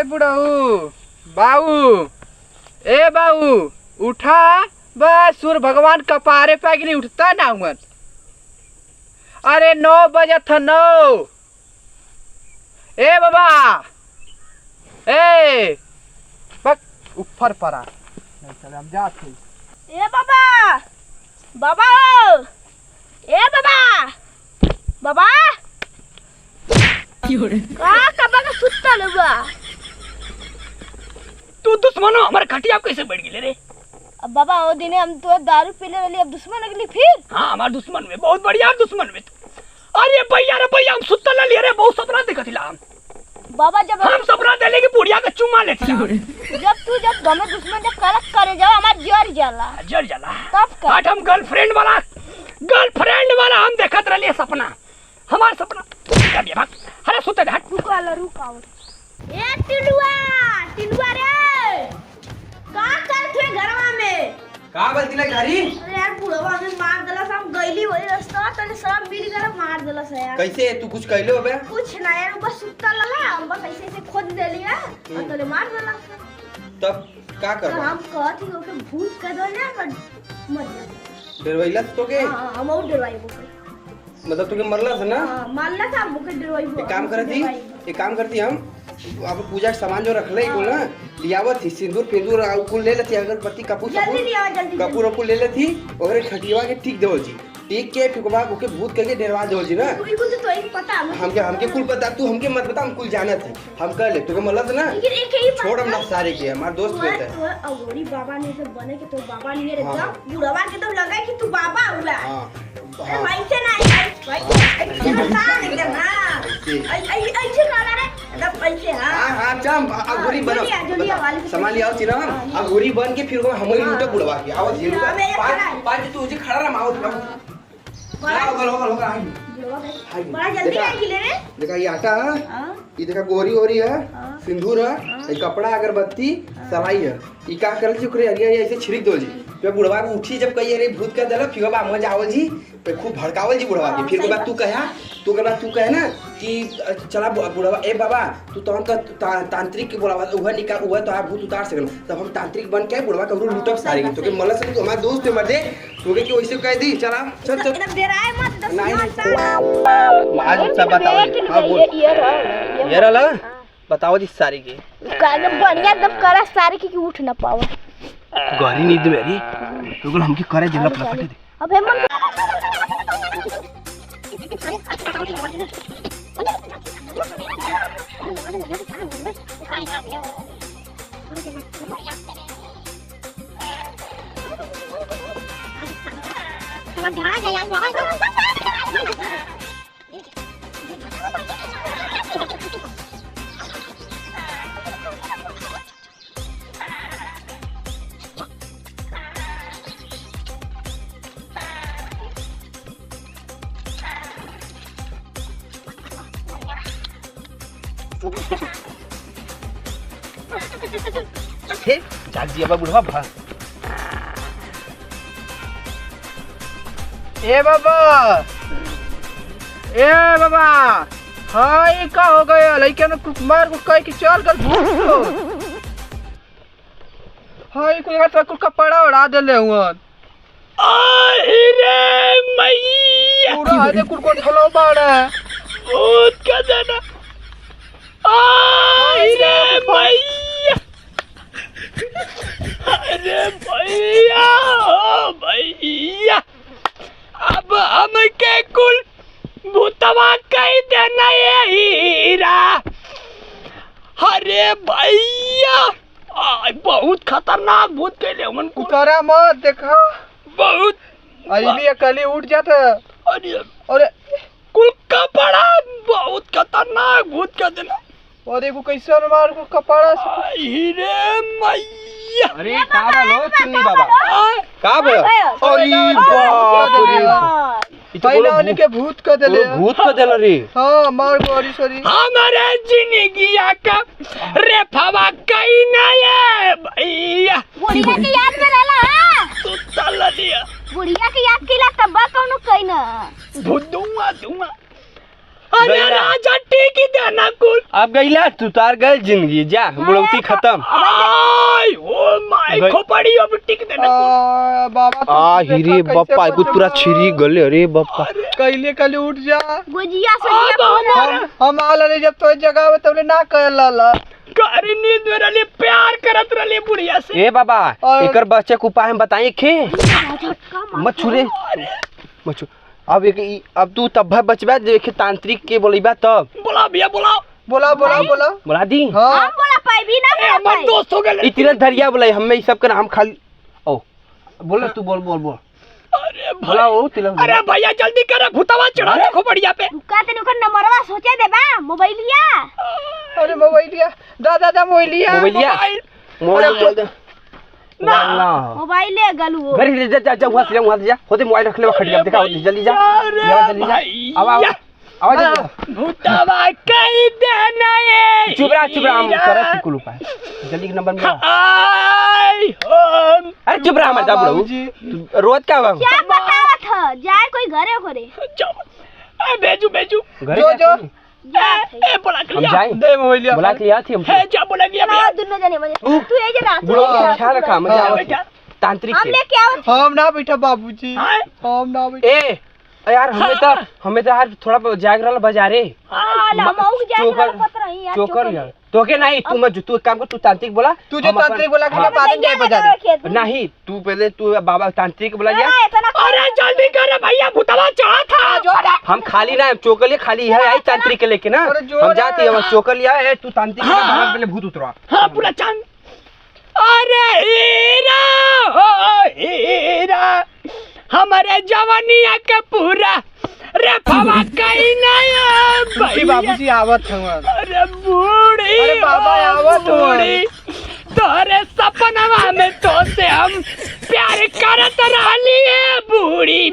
बुढ़ऊ बाऊ ए बाऊ उठा बस सूर्य भगवान कपारे पे नहीं उठता ना हुआ। अरे 9 बजे था 9। ए बाबा ए बक ऊपर पड़ा नहीं चले हम जाते। ए बाबा बाबा ए बाबा बाबा कब का सुत्ता लगा। तू दुश्मन हो हमारे खटिया कैसे बैठ गए रे? अब बाबा वो दिन हम तो दारू पीने वाली अब दुश्मन अगली फिर। हाँ हमारे दुश्मन में बहुत बढ़िया दुश्मन में। अरे भैया रे भैया हम सुत्ता ले लिए रे बहुत सपना देखा थिला बाबा। जब हम सपना देले की बुढ़िया का चुम्मा लेती जब हमें दुश्मन जब कलक करे जाओ हमार जर जाला तब का आज हम गर्लफ्रेंड वाला हम देखत रहलिए सपना। हमारा सपना कर दिया भाग। अरे सुते हट रुका ए टिलुआ रे का करत है घरवा में? का बोलती ना घरी? अरे यार बुढ़वा ने मार देला हम गईली वही रास्ता तने सब मिल गए मार देला से यार। कैसे तू कुछ कहले बे? कुछ ना यार बस सुत्ता लला हम बस ऐसे ऐसे खोद देलिया और तने मार देला। तब का कर? हम कहती हो के भूत कर दो ना पर मर जा। डरवाइला तो के? हां हम और डरवाई बोके मतलब तू के मरला से ना? हां मारला था बोके डरवाई बोके। एक काम करती हम आप पूजा के सामान जो रखले को ना लियावत थी सिंदूर पिंदूर कुल ले लेती अगरबत्ती कपूर कपूर ले लेती ओकरे खटिया के ठीक देवल जी ठीक के फिर बाद ओके भूत करके डरवा देवल जी ना। बिल्कुल तो ही पता हमके कुल पता तू हमके मत बता हम कुल जानत है हम कर ले तू के मतलब ना छोड़ हम ना सारे के हमारे दोस्त बेटा है अगोरी बाबा ने तो बने के तो बाबा नहीं रे बुढ़वा के तो लगा कि तू बाबा हुआ। हां भाई से ना भाई एकदम हां ऐसे काला रे एकदम ऐसे। हां चम अगोरी बनो सामान ले आओ चिरा अगोरी बन के फिर हम ही लूटे बुढ़वा के आओ जी पांच तू जी खड़ा रहा आओ होगा आई बड़ा जल्दी आ खिले रे। देखा ये आटा है ये देखा गोरी है सिंदूर है ये कपड़ा अगरबत्ती सलाई है ये का करल जी ओकरे अरिया ऐसे छिड़क दो जी पे बुढ़वा को उठी जब कही अरे भूत कर देला फिर बा मजा आवल जी पे खूब भड़कावल जी बुढ़वा के फिर के बाद तू कहे ना कि चला बुढ़वा ए बाबा तू तो तांत्रिक के बुलावा उह निकाल उह तो आ भूत उतार सकल तब हम तांत्रिक बन के बुढ़वा के लूटब सारी तो के मला से हमारा दोस्त है मजे तो के वैसे कह दी चला चल एकदम डराए मत नहीं आज सब बताओ हां बोल ये रला बताओ जी सारी की कागज बढ़िया एकदम करा सारी की उठ ना पावा गहरी नींद मेरी तो हमके करे जिला फटाफट दे अब हम जाग दिया बा बुढ़वा भा ए बाबा हाय का हो गया लइका ने मार को कह के चल कर भूत हाय कोई हाथ को कपड़ा उड़ा देले हुन अरे मैया पूरा आजे कुल को ठलो बाड़ा भूत का देना अरे भैया अरे भैया ओ भैया अब हम के कुल भूतवा कह देना ये हीरा। अरे भैया बहुत खतरनाक भूत कहले हमन को उतारा मत देखा बहुत अभी अकेले उठ जाता अरे कुल कपड़ा बहुत खतरनाक भूत का देना और एगो कैसे मार को कपड़ा से रे मैया। अरे का बोलो चुन्नी बाबा का बोलो अरे बाप रे पहला वाले के भूत का देले रे हां मार गोरी सॉरी हमारे जिंदगी का रेफावा कहीं ना है भैया बुढ़िया के याद में रहला हां तू चल दिया बुढ़िया के याद केला तब कौनो कहीं ना भूत दूंगा अरे राजा ठीक ही देना कुल अब गईला तू तार गल जिंदगी जा बुढ़ौती खत्म आई ओ माय खोपड़ी अब टिक देना बाबा आ हिरे बप्पा कुछ पूरा छिरी गले अरे बप्पा कहिले कल उठ जा गुजिया से हम आला रे जब तो जगह में तबले ना कहला गारी नींद में रले प्यार करत रले बुढ़िया से ए बाबा एकर बच्चे को उपाय हम बताइए खे मत छुरे मत छू अब तू तब बचबा देखे तांत्रिक के बोलेबा तब बोला भैया बोला बोला दी हम बोला पाई भी ना बोला मन दोस्त हो गए इतना धरिया बोला हमें सब का हम खाली ओ बोल तू बोल अरे बोला ओ तिलक अरे भैया जल्दी कर भूतवा चढ़ा देखो बढ़िया पे का तने ओकर नंबरवा सोचे देबा मोबाइलिया अरे मोबाइलिया दादा मोबाइलिया बोल दे ना मोबाइले गलू घर जा वहां से जा होते मोबाइल रख ले खटिया देखा जल्दी जा आवाज भूतवा कहीं देना है चुप रहा हम करत कुल उपाय जल्दी के नंबर में आई होम अरे चुप रहा मत जा रोज का क्या बतावत ह जाए कोई घरे घरे जाओ भेजू जो ए बोला के हम लिया जाए दे मोबाइलिया बोला के लिया थी हम है जा बोला गया ना दोनों जने मजे तू ए जना बुढ़ो ख्याल रखा मजा बेटा तांत्रिक हम लेके आवत हम ना बैठा बाबूजी हम ना बैठा ए यार हमें तो यार थोड़ा जाग रहा बाजारे हां मौक जाए पत्र ही यार चोकर यार तोके नहीं तू एक काम कर तू तांत्रिक बोला तू जो तांत्रिक बोला कि मैं बाद में जाए बाजार नहीं तू पहले तू बाबा तांत्रिक बोला गया अरे जल्दी कर भैया भूतवा चढ़ा था हम खाली ना चोकर खाली है आई तांत्रिक के लेके ना हम जाते हम चोकर लिया है तू तांत्रिक के बाहर पहले भूत उतरवा हां पूरा चांद अरे हीरा हमारे जवानिया के पूरा रे फवा कहीं नहीं भाई बाबूजी आवत हवन अरे बूढ़ी अरे बाबा आवत बूढ़ी तोरे सपनवा में तो से हम प्यार करत रहली है बूढ़ी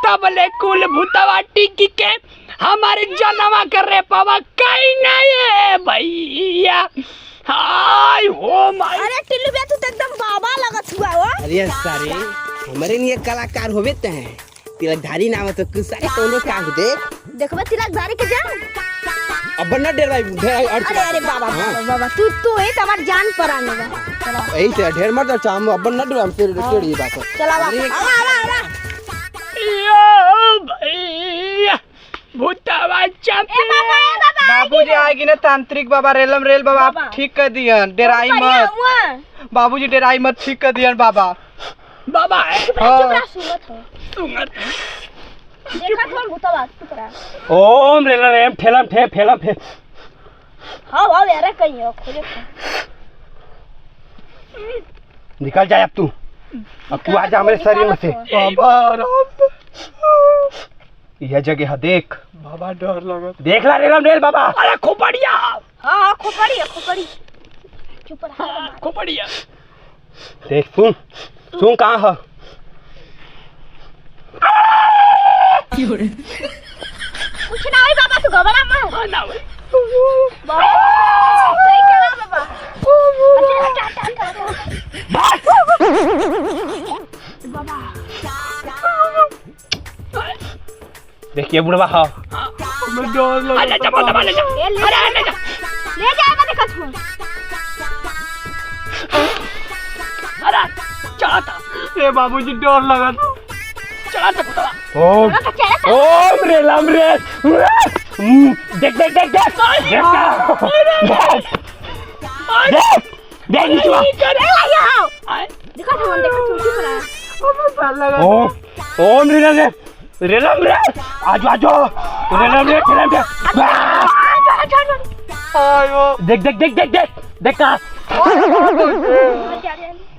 तबले कुल भूतवा टिकी के हमारे जनवा कर रे पवा कहीं नहीं है भैया हाय हो माय अरे टिल्लू बे तू तो एकदम बाबा लगत हुआ हो अरे सारे हमारे लिए कलाकार होवे त हैं तिलकधारी नाम तो कुछ सारे कोनो काम दे देखबे तिलकधारी के जान अब ना ढेर अरे बाबा तू ए तमार जान पर आने बा चलो यही से ढेर मत चाम अब ना डर हम फिर टेड़ी बात चला आवा यो भैया भूतवा चपे बाबूजी आएगी ना तांत्रिक बाबा रेलम रेल बाबा आप ठीक कर दियन डेराई मत बाबूजी डेराई मत ठीक कर दियन बाबा बाबा है सुंगत देखा तो भूतवा चुप रहा ओम रेलम ठेलम ठे फेलम फे हां यार कहीं हो खोले निकल जाए अब तू आ जा हमारे शरीर में से बाबा यह जगह है देख बाबा डर लगत देख ला रेलम रेल बाबा अरे खोपड़िया हां खोपड़ी चुप रहा खोपड़िया देख सुन कहाँ है कुछ ना होई बाबा तू घबरा मत ना भाई बाबा सही करा बाबा देखिए बुढ़वा हाँ मैं डर लगत ले जा बाबा ले जा अरे ले जा ले जाएगा देखत हूं अरे चाहता ए बाबूजी डर लगत चाहता भूतवा ओम ओम रेलम रेल देख देखा था मन देखा चुप रहा ओम रेलम रे आजो रेलम रे आयो देख का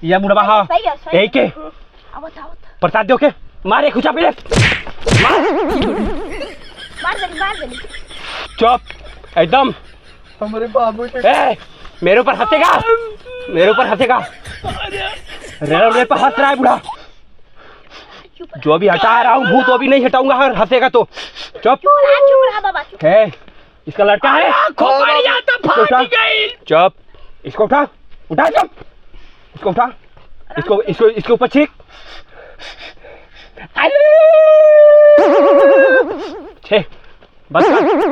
ये बुढ़वा हाँ एक के प्रसाद दो के मारे खुचा पहले मार दे चुप एकदम हमारे बाबू के मेरे ऊपर हंसेगा रेलम रे पर हंस रहा है बुढ़ा जो भी हटा रहा हूँ भूत वो भी नहीं हटाऊंगा अगर हंसेगा तो चुप रहा बाबा चुप है इसका लड़का है खोपड़िया तो फाट गई चुप इसको उठा चुप इसको उठा इसके ऊपर छीक छे बस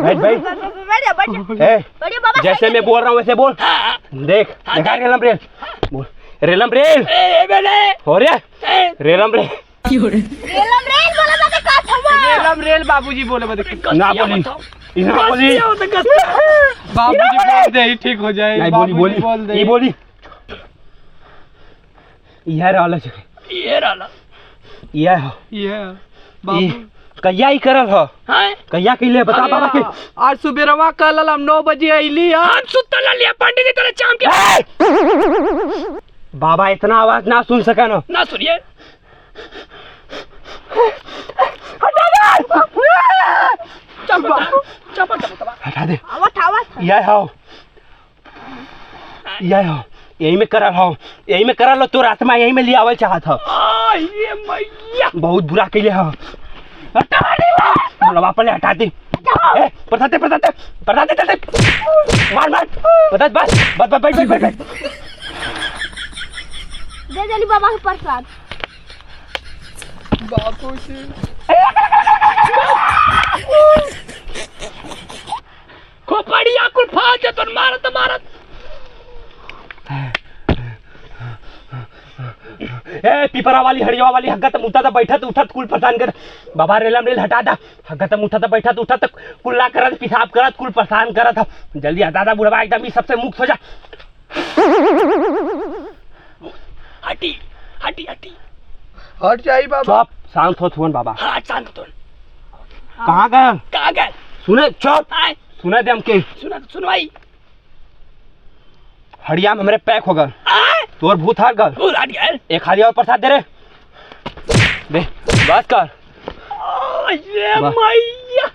बैठ बैठ बढ़िया ए, बढ़िया बाबा जैसे मैं बोल रहा हूँ वैसे बोल। देख देखा रेलम रेल बोल रेलम रेल हो रहा रेलम रेल रेलम रेल बोला बाबा का थवा रेलम रेल बाबूजी बोले बदे ना बोली ना बोली बाबूजी बोल दे ही ठीक हो जाए। नहीं बोली बोली बोल दे ये बोली यह रहल है यह हो ये ई कहिया ही करल हो कहिया कइले बता बाबा के आज सुबेरवा कल हम 9 बजे अइली हम सुतल लिया पंडित जी तेरे चाम के बाबा इतना आवाज ना सुन सका ना सुनिए हटा दे आवाज यह हो यही में करल हो तोर आत्मा यही में ले आवल चाहत हो ये मैया बहुत बुरा कइले हो हटा दे बुढ़वा पहले हटा दे ए बताते मार बता बस बैठ दे जली बाबा के प्रसाद बाबूजी खोपड़िया कुल फाज तो मारत ए पिपरा वाली हड़िया वाली हग्गत मुठा त बैठत उठत कुल परेशान कर बाबा रेलम रेल हटा दा हग्गत मुठा त बैठत उठत कुल्ला करत पेशाब करत कुल परेशान करत जल्दी हटा दा बुढ़वा एकदम ही सबसे मुक्त हो जा हटी हट जाई बाबा चुप शांत हो थुन बाबा हां शांत हो कहां गए सुने चुप सुना दे हमके सुनवाई हड़िया में हमरे पैक हो गल तोर भूत हट गल एक हाली और प्रसाद दे रे दे बस कर ये मैया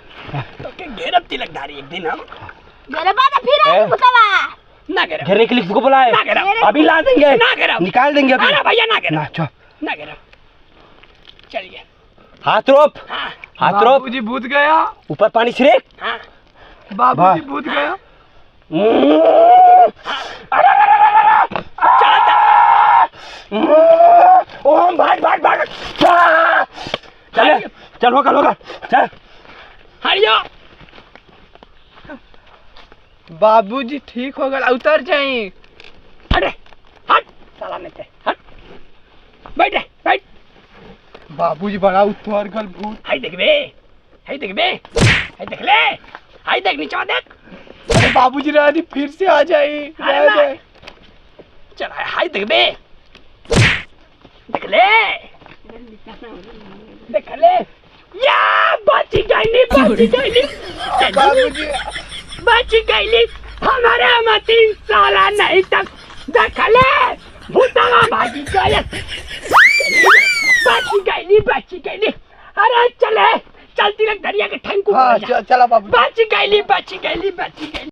तो के घेरब तिलकधारी एक दिन हम मेरे बाद फिर आई भूतवा ना करे घेरने के लिए किसको बुलाए अभी ला देंगे ना करे निकाल देंगे अभी अरे भैया ना करे ना चल ना करे चलिए हाथ रोप बाबूजी भूत गया ऊपर पानी छिड़क हां बाबूजी भूत गया ओम भाग चल होगा चल हरियो बाबूजी ठीक हो गया उतर जाई अरे हट साला में से हट बैठ बाबूजी बड़ा उतर गल भूत हाय देख ले हाय देख नीचे देख अरे बाबूजी रानी फिर से आ जाई चल हाय देख ले या बच गई बाबूजी हमारे मती साला नहीं तक देख ले भूतवा भागी गए बच गई अरे चल तिलक दरिया के ठंकू चला बाबू बच गई